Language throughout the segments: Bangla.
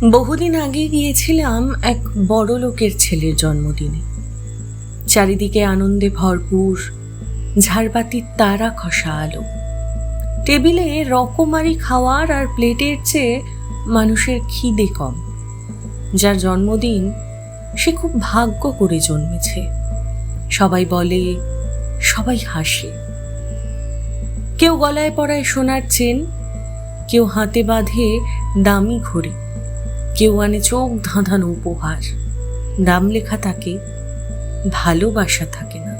বহুদিন আগে গিয়েছিলাম এক বড় লোকের ছেলের জন্মদিনে। চারিদিকে আনন্দে ভরপুর, ঝাড়বাতির তারা খসা আলো। টেবিলে রকমারি খাওয়ার আর প্লেটের চেয়ে মানুষের খিদে কম। যার জন্মদিন সে খুব ভাগ্য করে জন্মেছে। সবাই বলে, সবাই হাসে। কেউ গলায় পরায় সোনার চেন, কেউ হাতে বাঁধে দামি ঘড়ি, কেউ আনে চোখ ধাঁধানো উপহার। নাম লেখা থাকে, ভালোবাসা থাকে না।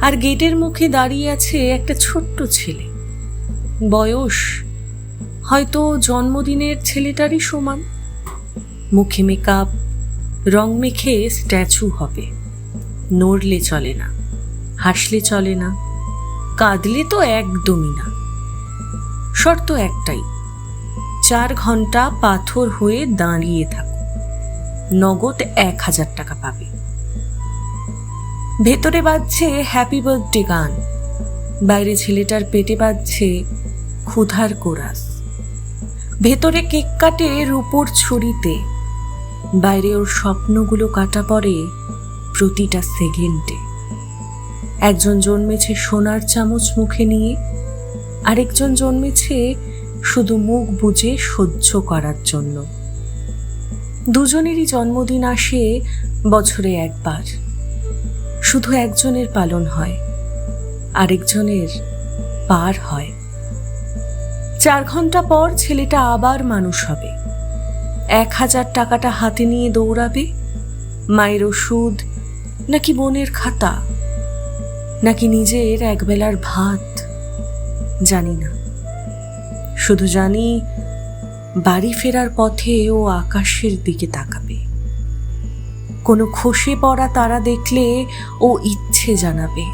আর গেটের মুখে দাঁড়িয়ে আছে একটা ছোট্ট ছেলে, বয়স হয়তো জন্মদিনের ছেলেটারই সমান। মুখে মেকআপ, রং মেখে স্ট্যাচু হবে। নড়লে চলে না, হাসলে চলে না, কাঁদলে তো একদমই না। শর্ত একটাই, 4 ঘন্টা পাথর হয়ে দাঁড়িয়ে থাকো, নগদ 1000 টাকা পাবে। ভেতরে বাজছে হ্যাপি বার্থডে গান, বাইরে ছেলেটার পেটে বাজছে ক্ষুধার কোরাস। ভেতরে কেক কাটে রূপোর ছুরিতে, বাইরে ওর স্বপ্নগুলো কাটা পড়ে প্রতিটা সেকেন্ডে। একজন জন্মেছে সোনার চামচ মুখে নিয়ে, আরেকজন জন্মেছে শুধু মুখ বুজে সহ্য করার জন্য। দুজনেরই জন্মদিন আসে বছরে একবার। শুধু একজনের পালন হয়, আরেকজনের পার হয়। 4 ঘন্টা পর ছেলেটা আবার মানুষ হবে। 1000 টাকাটা হাতে নিয়ে দৌড়াবে। মায়ের ওষুধ, নাকি বোনের খাতা, নাকি নিজের একবেলার ভাত, জানি না। শুধু জানি, বাড়ি ফেরার পথে ও আকাশের দিকে তাকাবে। কোনো খসে পড়া তারা দেখলে ও ইচ্ছে জানাবে,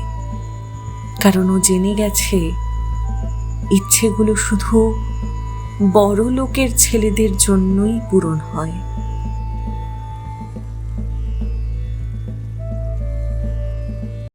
কারণ ও জেনে গেছে ইচ্ছেগুলো শুধু বড় লোকের ছেলেদের জন্যই পূরণ হয়।